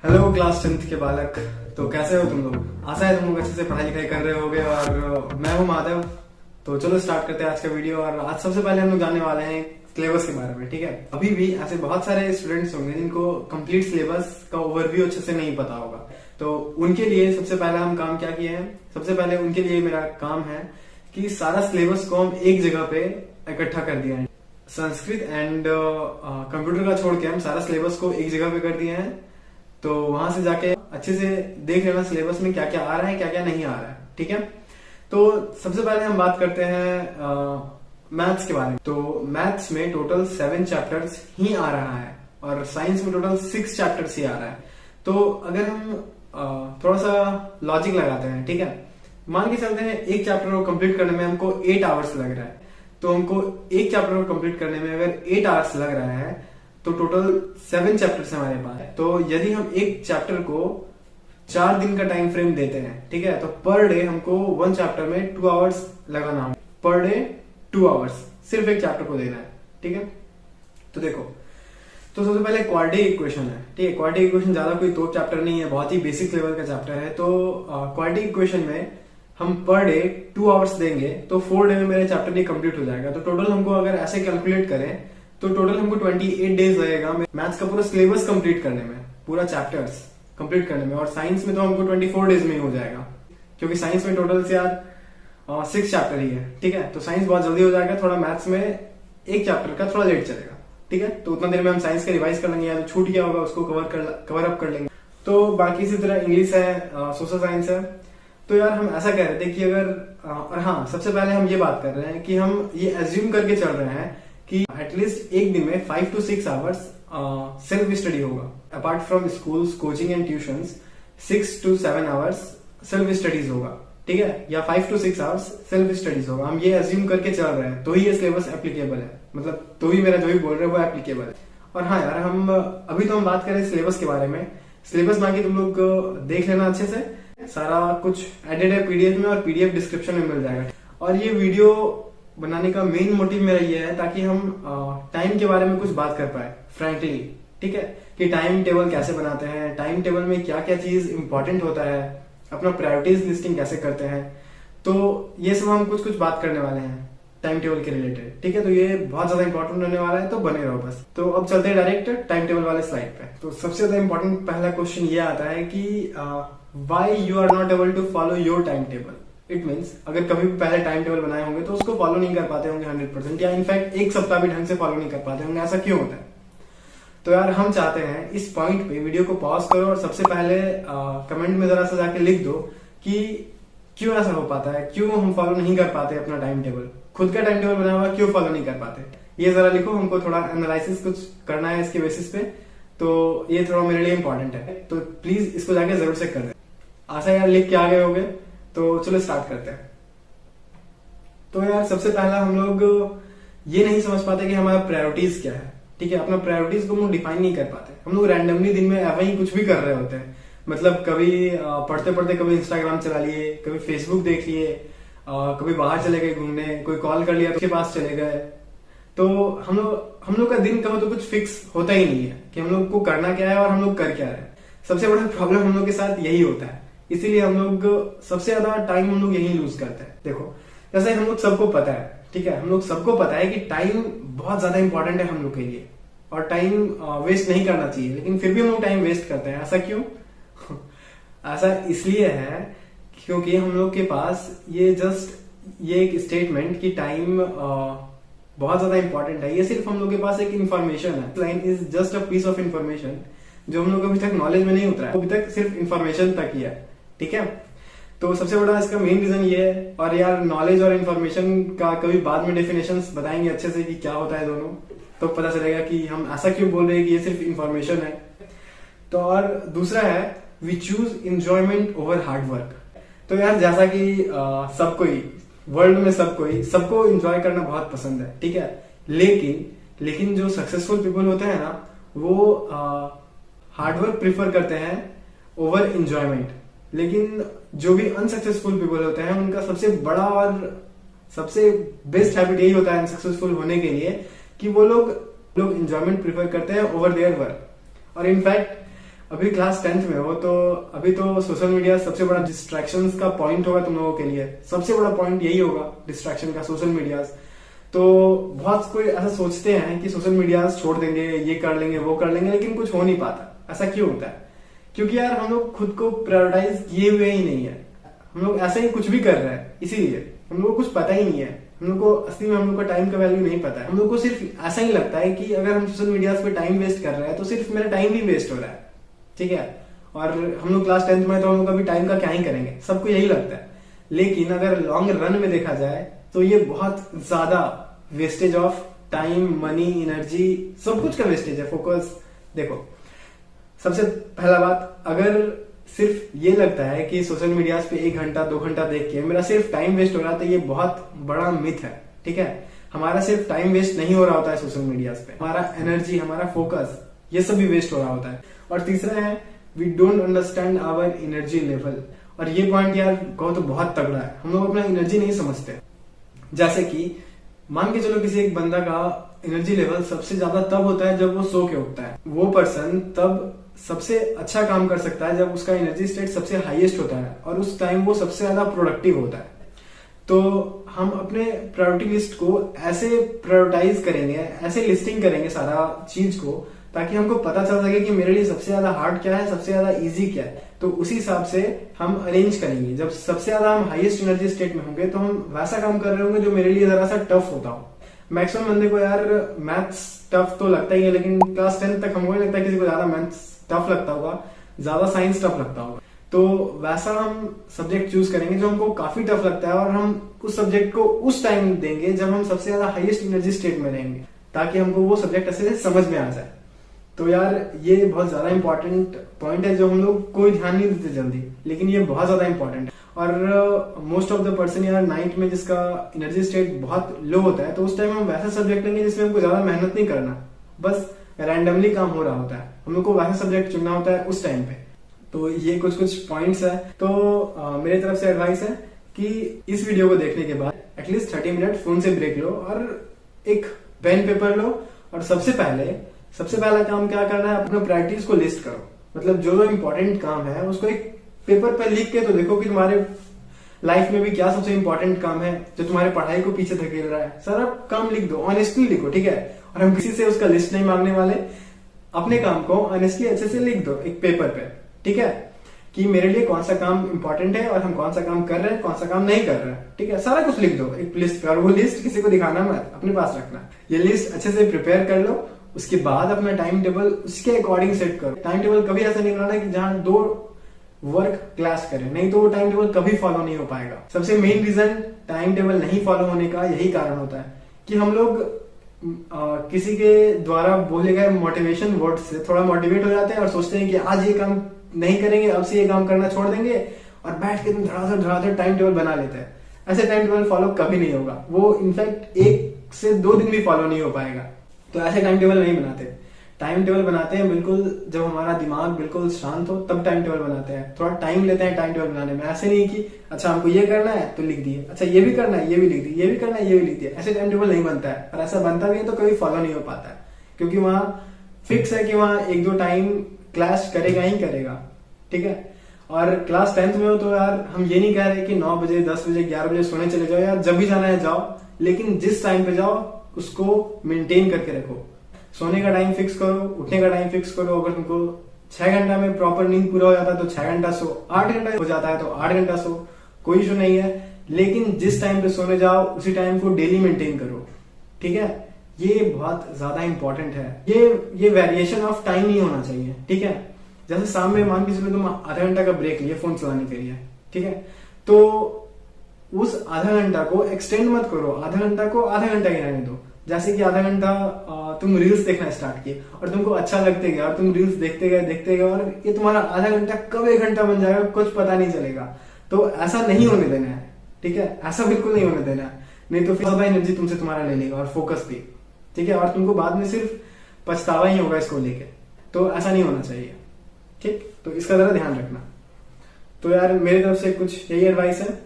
Hello class 10th के बालक। तो कैसे हो तुम लोग? आशा है तुम लोग अच्छे से पढ़ाई लिखाई कर रहे होगे। और मैं हूं माधव। तो चलो स्टार्ट करते हैं आज का वीडियो। और आज सबसे पहले हम लोग जानने वाले हैं सिलेबस के बारे में। ठीक है, अभी भी ऐसे बहुत सारे स्टूडेंट्स होंगे जिनको कंप्लीट सिलेबस का ओवरव्यू अच्छे से नहीं पता होगा। तो उनके लिए सबसे पहला हम काम क्या किए हैं, सबसे पहले उनके लिए मेरा काम है कि सारा सिलेबस को हम एक जगह पे इकट्ठा कर दिया है। संस्कृत एंड कंप्यूटर का छोड़ के हम सारा सिलेबस को एक जगह पे कर दिए हैं। तो वहां से जाके अच्छे से देख लेना सिलेबस में क्या क्या आ रहा है, क्या क्या नहीं आ रहा है। ठीक है, तो सबसे पहले हम बात करते हैं मैथ्स के बारे में। तो मैथ्स में टोटल 7 चैप्टर्स ही आ रहा है और साइंस में टोटल 6 चैप्टर्स ही आ रहा है। तो अगर हम थोड़ा सा लॉजिक लगाते हैं, ठीक है, मान के चलते हैं एक चैप्टर को कंप्लीट करने में हमको 8 आवर्स लग रहा है। तो हमको एक चैप्टर को कंप्लीट करने में अगर 8 आवर्स लग रहा है तो टोटल 7 चैप्टर्स हमारे पास है। तो यदि हम एक चैप्टर को 4 दिन का टाइम फ्रेम देते हैं, ठीक है, तो पर डे हमको 1 चैप्टर में 2 आवर्स लगाना है। पर डे 2 आवर्स सिर्फ एक चैप्टर को देना है। ठीक है, तो देखो, तो सबसे पहले क्वाड्रेटिक इक्वेशन है। ठीक है, क्वाड्रेटिक इक्वेशन ज्यादा कोई तो चैप्टर नहीं है, बहुत ही बेसिक लेवल का चैप्टर है। तो क्वाड्रेटिक इक्वेशन में हम पर डे 2 आवर्स देंगे तो 4 डे में मेरे चैप्टर ये कंप्लीट हो जाएगा। तो टोटल हमको अगर ऐसे कैलकुलेट करें तो टोटल हमको 28 डेज लगेगा मैथ्स का पूरा सिलेबस कंप्लीट करने में, पूरा चैप्टर्स कंप्लीट करने में। और साइंस में तो हमको 24 डेज में ही हो जाएगा, क्योंकि साइंस में टोटल से यार 6 चैप्टर ही है। ठीक है, तो साइंस बहुत जल्दी हो जाएगा। थोड़ा मैथ्स में एक चैप्टर का थोड़ा लेट चलेगा। ठीक है, तो उतना देर में हम साइंस का रिवाइज कर लेंगे, या तो छूट गया होगा उसको कवर अप कर लेंगे। तो बाकी इसी तरह इंग्लिश है, सोशल साइंस है। तो यार हम ऐसा कह रहे थे कि अगर और हाँ, सबसे पहले हम ये बात कर रहे हैं कि हम ये एज्यूम करके चल रहे हैं कि एटलीस्ट एक दिन में 5 to 6 आवर्स सेल्फ स्टडी होगा। Apart from schools, coaching and tuitions 6 to 7 hours self studies होगा। ठीक है, या 5 to 6 आवर्स सेल्फ स्टडीज होगा। हम ये एज्यूम करके चल रहे हैं, तो ही ये सिलेबस एप्लीकेबल है। मतलब तो ही मेरा जो भी बोल रहे हैं वो एप्लीकेबल है। और हाँ यार, हम अभी तो हम बात करें सिलेबस के बारे में। सिलेबस बाकी तुम लोग देख लेना अच्छे से, सारा कुछ एडेड है पीडीएफ में, और पीडीएफ डिस्क्रिप्शन में मिल जाएगा। और ये वीडियो बनाने का मेन मोटिव मेरा ये है ताकि हम टाइम के बारे में कुछ बात कर पाए फ्रैंकली। ठीक है, कि टाइम टेबल कैसे बनाते हैं, टाइम टेबल में क्या क्या चीज इंपॉर्टेंट होता है, अपना प्रायोरिटीज लिस्टिंग कैसे करते हैं। तो ये सब हम कुछ बात करने वाले हैं टाइम टेबल के रिलेटेड। ठीक है, तो ये बहुत ज्यादा इंपॉर्टेंट होने वाला है, तो बने रहो बस। तो अब चलते हैं डायरेक्ट टाइम टेबल वाले स्लाइड पे। तो सबसे ज्यादा इंपॉर्टेंट पहला क्वेश्चन ये आता है कि why you are not able to follow your time table. It means अगर कभी भी पहले टाइम टेबल बनाए होंगे तो उसको फॉलो नहीं कर पाते होंगे 100%, या इनफैक्ट एक सप्ताह भी ढंग से फॉलो नहीं कर पाते होंगे। ऐसा क्यों होता है? तो यार हम चाहते हैं इस पॉइंट पे वीडियो को पॉज करो और सबसे पहले कमेंट में जरा सा जाके लिख दो कि क्यों ऐसा हो पाता है, क्यों हम फॉलो नहीं कर पाते अपना टाइम टेबल, खुद का टाइम टेबल बनाया हुआ क्यों फॉलो नहीं कर पाते, ये जरा लिखो। हमको थोड़ा एनालिसिस कुछ करना है इसके बेसिस पे, तो ये थोड़ा मेरे लिए इंपॉर्टेंट है। तो प्लीज इसको जाके जरूर से कर दें। आशा यार लिख के आ गए होगे, तो चलो स्टार्ट करते हैं। तो यार सबसे पहला हम लोग ये नहीं समझ पाते कि हमारा प्रायोरिटीज क्या है। ठीक है, अपना प्रायोरिटीज को हम लोग डिफाइन नहीं कर पाते। हम लोग रैंडमली दिन में वही कुछ भी कर रहे होते हैं। मतलब कभी पढ़ते पढ़ते कभी इंस्टाग्राम चला लिए, कभी फेसबुक देख लिए, कभी बाहर चले गए घूमने, कोई कॉल कर लिया तो उसके पास चले गए। तो हम लोग का दिन कहो तो कुछ फिक्स होता ही नहीं है कि हम लोग को करना क्या है और हम लोग कर क्या रहे हैं। सबसे बड़ा प्रॉब्लम हम लोग के साथ यही होता है। इसीलिए हम लोग सबसे ज्यादा टाइम हम लोग यही लूज करते हैं। देखो, जैसे हम लोग सबको पता है, ठीक है, हम लोग सबको पता है कि टाइम बहुत ज्यादा इंपॉर्टेंट है हम लोग के लिए, और टाइम वेस्ट नहीं करना चाहिए, लेकिन फिर भी हम लोग टाइम वेस्ट करते हैं। ऐसा क्यों? ऐसा इसलिए है क्योंकि हम लोग के पास ये एक स्टेटमेंट कि टाइम बहुत ज्यादा इंपॉर्टेंट है, ये सिर्फ हम लोग के पास एक इन्फॉर्मेशन है। Line is just a piece of information जो हम लोग अभी तक नॉलेज में नहीं उतरा है, अभी तक सिर्फ इन्फॉर्मेशन तक ही है। ठीक है, तो सबसे बड़ा इसका मेन रीजन ये है। और यार नॉलेज और इन्फॉर्मेशन का कभी बाद में डेफिनेशन बताएंगे अच्छे से कि क्या होता है दोनों, तो पता चलेगा कि हम ऐसा क्यों बोल रहे हैं कि ये सिर्फ इन्फॉर्मेशन है। तो और दूसरा है we choose enjoyment over hard work. तो यार जैसा कि सबको ही वर्ल्ड में सबको इंजॉय करना बहुत पसंद है। ठीक है, लेकिन जो सक्सेसफुल पीपल होते हैं ना, वो हार्डवर्क प्रीफर करते हैं ओवर इंजॉयमेंट। लेकिन जो भी अनसक्सेसफुल पीपल होते हैं उनका सबसे बड़ा और सबसे बेस्ट हैबिट यही होता है अनसक्सेसफुल होने के लिए कि वो लोग इंजॉयमेंट प्रीफर करते हैं ओवर देयर वर्क। और इनफैक्ट अभी क्लास 10th में हो तो अभी तो सोशल मीडिया सबसे बड़ा डिस्ट्रैक्शन का पॉइंट होगा तुम लोगों के लिए। सबसे बड़ा पॉइंट यही होगा डिस्ट्रैक्शन का, सोशल मीडिया। तो बहुत कोई ऐसा सोचते हैं कि सोशल मीडिया छोड़ देंगे, ये कर लेंगे, वो कर लेंगे, लेकिन कुछ हो नहीं पाता। ऐसा क्यों होता है? क्योंकि यार हम लोग खुद को प्रायोरिटाइज किए हुए ही नहीं है। हम लोग ऐसे ही कुछ भी कर रहे हैं, इसीलिए हम लोग को कुछ पता ही नहीं है। हम लोग को असली में हम लोग को टाइम का वैल्यू नहीं पता है। हम लोग को सिर्फ ऐसा ही लगता है कि अगर हम सोशल मीडिया पे टाइम वेस्ट कर रहे हैं तो सिर्फ मेरा टाइम भी वेस्ट हो रहा है, ठीक है। और हम लोग क्लास 10th में तो हम लोग अभी टाइम का क्या ही करेंगे, सबको यही लगता है। लेकिन अगर लॉन्ग रन में देखा जाए तो ये बहुत ज्यादा wastage of time, money, energy, सब कुछ का वेस्टेज है। फोकस देखो, सबसे पहला बात, अगर सिर्फ ये लगता है कि सोशल मीडिया पे 1 घंटा 2 घंटा देख के मेरा सिर्फ टाइम वेस्ट हो रहा है, तो ये बहुत बड़ा मिथ है, ठीक है। हमारा सिर्फ टाइम वेस्ट नहीं हो रहा होता है सोशल मीडिया पे, हमारा एनर्जी, हमारा फोकस, ये सब भी वेस्ट हो रहा होता है। और तीसरा है, we don't understand our energy level. और ये पॉइंट यार कहो तो बहुत तगड़ा है। हम लोग अपना एनर्जी नहीं समझते। जैसे कि मान के चलो किसी एक बंदा का एनर्जी लेवल सबसे ज्यादा तब होता है जब वो सो के उठता है। वो पर्सन तब सबसे अच्छा काम कर सकता है जब उसका एनर्जी स्टेट सबसे हाईएस्ट होता है, और उस टाइम वो सबसे ज्यादा प्रोडक्टिव होता है। तो हम अपने प्रायोरिटी लिस्ट को ऐसे प्रायोरिटाइज करेंगे, ऐसे लिस्टिंग करेंगे सारा चीज को, ताकि हमको पता चल सके कि मेरे लिए सबसे ज्यादा हार्ड क्या है, सबसे ज्यादा इजी क्या है। तो उसी हिसाब से हम अरेंज करेंगे। जब सबसे ज्यादा हम हाईएस्ट एनर्जी स्टेट में होंगे तो हम वैसा काम कर रहे होंगे जो मेरे लिए जरा सा टफ होता हो। मैक्सिमम बंदे को यार मैथ्स टफ तो लगता ही है, लेकिन क्लास 10 तक हमको नहीं लगता किसी को ज्यादा मैथ्स टफ लगता होगा, ज्यादा साइंस टफ लगता होगा। तो वैसा हम सब्जेक्ट चूज करेंगे जो हमको काफी टफ लगता है, और हम उस सब्जेक्ट को उस टाइम देंगे जब हम सबसे ज्यादा हाईएस्ट एनर्जी स्टेट में रहेंगे, ताकि हमको वो सब्जेक्ट अच्छे से समझ में आ जाए। तो यार ये बहुत ज्यादा इंपॉर्टेंट पॉइंट है जो हम लोग कोई ध्यान नहीं देते जल्दी, लेकिन ये बहुत ज्यादा इंपॉर्टेंट है। और मोस्ट ऑफ द पर्सन यार नाइट में जिसका एनर्जी स्टेट बहुत लो होता है, तो उस टाइम हम वैसा सब्जेक्ट लेंगे जिसमें हमको ज्यादा मेहनत नहीं करना, बस रैंडमली काम हो रहा होता है। हम लोग को वैसा सब्जेक्ट चुनना होता है उस टाइम पे। तो ये कुछ पॉइंट्स है। तो मेरी तरफ से एडवाइस है कि इस वीडियो को देखने के बाद एटलीस्ट 30 मिनट फोन से ब्रेक लो और एक पेन पेपर लो, और सबसे पहला काम क्या करना है, अपने प्रायोरिटीज को लिस्ट करो। मतलब जो इंपॉर्टेंट काम है उसको एक पेपर पर लिख के तो देखो कि तुम्हारे लाइफ में भी क्या सबसे इंपॉर्टेंट काम है जो तुम्हारे पढ़ाई को पीछे धकेल रहा है। सारा काम लिख दो, ऑनेस्टली लिखो, ठीक है। और हम किसी से उसका लिस्ट नहीं मांगने वाले। अपने काम को ऑनेस्टली अच्छे से लिख दो एक पेपर पे, ठीक है, कि मेरे लिए कौन सा काम इंपॉर्टेंट है और हम कौन सा काम कर रहे हैं, कौन सा काम नहीं कर रहे हैं, ठीक है। सारा कुछ लिख दो एक लिस्ट पे, और वो लिस्ट किसी को दिखाना मत, अपने पास रखना। ये लिस्ट अच्छे से प्रिपेयर कर लो। उसके बाद अपना टाइम टेबल उसके अकॉर्डिंग सेट करो। टाइम टेबल कभी ऐसा नहीं बनाना कि जहां 2 वर्क क्लास करें, नहीं तो वो टाइम टेबल कभी फॉलो नहीं हो पाएगा। सबसे मेन रीजन टाइम टेबल नहीं फॉलो होने का यही कारण होता है कि हम लोग किसी के द्वारा बोले गए मोटिवेशन वर्ड से थोड़ा मोटिवेट हो जाते हैं और सोचते हैं कि आज ये काम नहीं करेंगे, अब से ये काम करना छोड़ देंगे, और बैठ के तुम धड़ाधड़ टाइम टेबल बना लेते हैं। ऐसे टाइम टेबल फॉलो कभी नहीं होगा। वो इनफैक्ट 1 से 2 दिन भी फॉलो नहीं हो पाएगा। तो ऐसे टाइम टेबल नहीं बनाते। टाइम टेबल बनाते हैं बिल्कुल जब हमारा दिमाग बिल्कुल शांत हो, तब टाइम टेबल बनाते हैं। थोड़ा टाइम लेते हैं टाइम टेबल बनाने में। ऐसे नहीं कि अच्छा हमको ये करना है तो लिख दिए, अच्छा ये भी करना है ये भी लिख दिए, ये भी करना है ये भी लिख दिया। ऐसे टाइम टेबल नहीं बनता है, और ऐसा बनता भी है तो कभी फॉलो नहीं हो पाता है, क्योंकि वहां फिक्स है कि वहां 1-2 टाइम क्लैश करेगा ही करेगा, ठीक है। और क्लास 10th में हो तो यार हम ये नहीं कह रहे कि 9 बजे 10 बजे 11 बजे सोने चले जाओ। यार जब भी जाना है जाओ, लेकिन जिस टाइम पे जाओ उसको मेंटेन करके रखो। सोने का टाइम फिक्स करो, उठने का टाइम फिक्स करो। अगर तुमको 6 घंटा में प्रॉपर नींद पूरा हो जाता है तो 6 घंटा सो, 8 घंटा हो जाता है तो 8 घंटा सो, कोई इशू नहीं है। लेकिन जिस टाइम पे सोने जाओ उसी टाइम को डेली मेंटेन करो, ठीक है। ये बहुत ज्यादा इंपॉर्टेंट है। ये वेरिएशन ऑफ टाइम नहीं होना चाहिए, ठीक है। जैसे शाम में मान के चलो तुम आधा घंटा का ब्रेक लिए फोन चलाने के लिए, ठीक है, तो उस आधा घंटा को एक्सटेंड मत करो, आधा घंटा को आधा घंटा ही रहने दो। जैसे कि आधा घंटा तुम रील्स देखना स्टार्ट किए और तुमको अच्छा लगते गया और तुम रील्स देखते गए और ये तुम्हारा आधा घंटा कब 1 घंटा बन जाएगा कुछ पता नहीं चलेगा। तो ऐसा नहीं होने देना है, ठीक है, ऐसा बिल्कुल नहीं होने देना है, नहीं तो फिर ज्यादा एनर्जी तुमसे तुम्हारा ले लेगा और फोकस भी, ठीक है, और तुमको बाद में सिर्फ पछतावा ही होगा इसको लेके। तो ऐसा नहीं होना चाहिए, ठीक। तो इसका जरा ध्यान रखना। तो यार मेरी तरफ से कुछ यही एडवाइस है।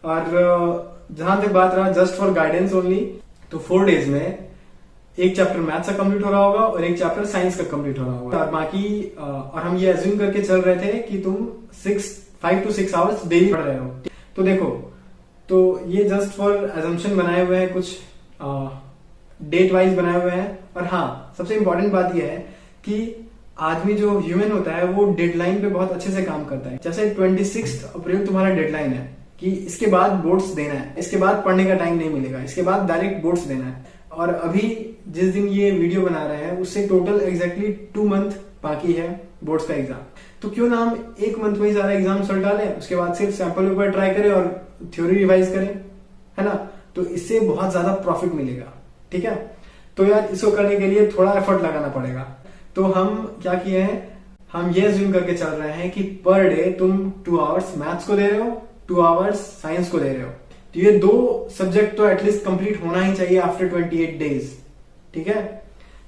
और जहां तक बात रहा जस्ट फॉर गाइडेंस ओनली, तो 4 डेज में एक चैप्टर मैथ्स का कंप्लीट हो रहा होगा और एक चैप्टर साइंस का कंप्लीट हो रहा होगा, और बाकी और हम ये एज्यूम करके चल रहे थे कि तुम 5 to 6 आवर्स डेली पढ़ रहे हो। तो देखो, तो ये जस्ट फॉर एजम्पशन बनाए हुए हैं, कुछ डेट वाइज बनाए हुए हैं। और हाँ, सबसे इंपॉर्टेंट बात यह है कि आदमी जो ह्यूमन होता है वो डेडलाइन पे बहुत अच्छे से काम करता है। जैसे 26 अप्रैल तुम्हारा डेडलाइन है कि इसके बाद बोर्ड्स देना है, इसके बाद पढ़ने का टाइम नहीं मिलेगा, इसके बाद डायरेक्ट बोर्ड्स देना है। और अभी जिस दिन ये वीडियो बना रहे हैं उससे टोटल एग्जैक्टली 2 मंथ बाकी है बोर्ड्स का एग्जाम। तो क्यों ना हम 1 मंथ में ही सारा एग्जाम सॉल्व डालें, उसके बाद सिर्फ सैंपल पेपर ट्राई करें और थ्योरी रिवाइज करें, है ना। तो इससे बहुत ज्यादा प्रॉफिट मिलेगा, ठीक है। तो यार इसको करने के लिए थोड़ा एफर्ट लगाना पड़ेगा। तो हम क्या किए हैं, हम ये अज्यूम करके चल रहे हैं कि पर डे तुम 2 आवर्स मैथ्स को दे रहे हो, 2 आवर्स साइंस को दे रहे हो। तो ये 2 सब्जेक्ट तो एटलीस्ट कंप्लीट होना ही चाहिए आफ्टर 28 डेज, ठीक है।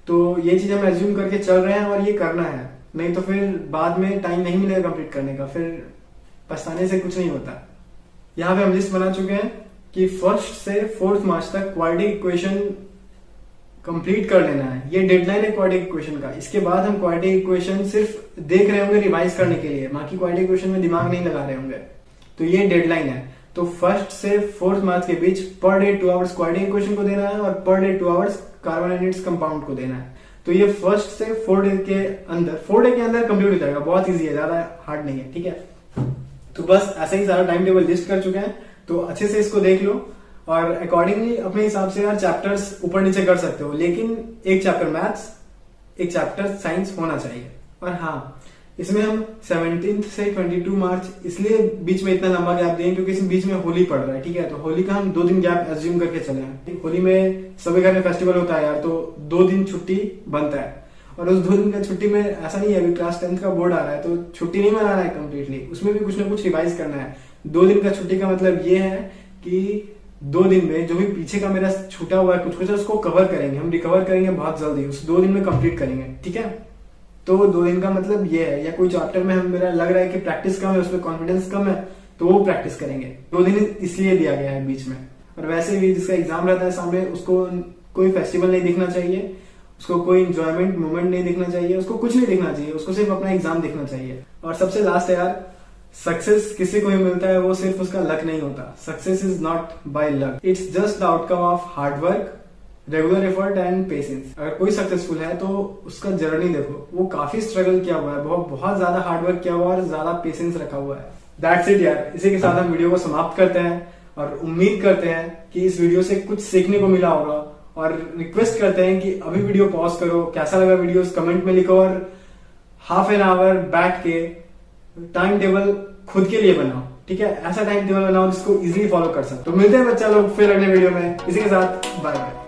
तो ये चीज हम एज्यूम करके चल रहे हैं और ये करना है, नहीं तो फिर बाद में टाइम नहीं मिलेगा कंप्लीट करने का, फिर पछताने से कुछ नहीं होता। यहाँ पे हम लिस्ट बना चुके हैं कि 1 से 4 मार्च तक क्वाड्रेटिक इक्वेशन कंप्लीट कर लेना है। ये डेडलाइन है क्वाड्रेटिक इक्वेशन का। इसके बाद हम क्वाड्रेटिक इक्वेशन सिर्फ देख रहे होंगे रिवाइज करने के लिए, बाकी क्वाड्रेटिक इक्वेशन में दिमाग नहीं लगा रहे होंगे। तो ये डेडलाइन है। तो 1 से 4 मार्च के बीच per day 2 hours quadratic equation को देना है और per day 2 hours carbon and its compound को देना है। तो ये 1 से 4 डे के अंदर कंप्लीट हो जाएगा। बहुत ईजी है, ज्यादा हार्ड नहीं है, ठीक है। तो बस ऐसे ही सारा टाइम टेबल लिस्ट कर चुके हैं, तो अच्छे से इसको देख लो और अकॉर्डिंगली अपने हिसाब से यार चैप्टर्स ऊपर नीचे कर सकते हो, लेकिन एक चैप्टर मैथ्स, एक चैप्टर साइंस होना चाहिए। और हाँ, इसमें हम 17 से 22 मार्च इसलिए बीच में इतना लंबा गैप दें क्योंकि इस बीच में होली पड़ रहा है, ठीक है। तो होली का हम 2 दिन गैप एज्यूम करके चले हैं। होली में सभी घर में फेस्टिवल होता है यार, तो 2 दिन छुट्टी बनता है। और उस 2 दिन का छुट्टी में ऐसा नहीं है, अभी क्लास 10th का बोर्ड आ रहा है तो छुट्टी नहीं मनाना है कम्प्लीटली, उसमें भी कुछ ना कुछ रिवाइज करना है। 2 दिन का छुट्टी का मतलब ये है कि 2 दिन में जो भी पीछे का मेरा छूटा हुआ है कुछ उसको कवर करेंगे, हम रिकवर करेंगे बहुत जल्दी, उस 2 दिन में कंप्लीट करेंगे, ठीक है। तो 2 दिन का मतलब ये है, या कोई चैप्टर में हम मेरा लग रहा है कि प्रैक्टिस कम है, उसमें कॉन्फिडेंस कम है, तो वो प्रैक्टिस करेंगे। 2 दिन इसलिए दिया गया है बीच में। और वैसे भी जिसका एग्जाम रहता है सामने, उसको कोई फेस्टिवल नहीं दिखना चाहिए, उसको कोई इंजॉयमेंट मोमेंट नहीं दिखना चाहिए, उसको कुछ नहीं दिखना चाहिए, उसको सिर्फ अपना एग्जाम दिखना चाहिए। और सबसे लास्ट है यार, सक्सेस किसी को भी मिलता है वो सिर्फ उसका लक नहीं होता। Success is not by luck, it's just the outcome of hard work, regular effort and patience. अगर कोई सक्सेसफुल है तो उसका जर्नी देखो, वो काफी स्ट्रगल किया हुआ है, बहुत ज्यादा हार्ड वर्क किया हुआ है और ज्यादा पेशेंस रखा हुआ है। दैट्स इट यार, इसी के साथ हम वीडियो को समाप्त करते हैं और उम्मीद करते हैं कि इस वीडियो से कुछ सीखने को मिला होगा। और रिक्वेस्ट करते हैं कि अभी वीडियो पॉज करो, कैसा लगा वीडियो कमेंट में लिखो, और हाफ एन आवर बैठ के टाइम टेबल खुद के लिए बनाओ, ठीक है। ऐसा टाइम टेबल बनाओ जिसको इजीली फॉलो कर सकते। तो मिलते हैं बच्चा लोग फिर अगले वीडियो में। इसी के साथ बाय बाय।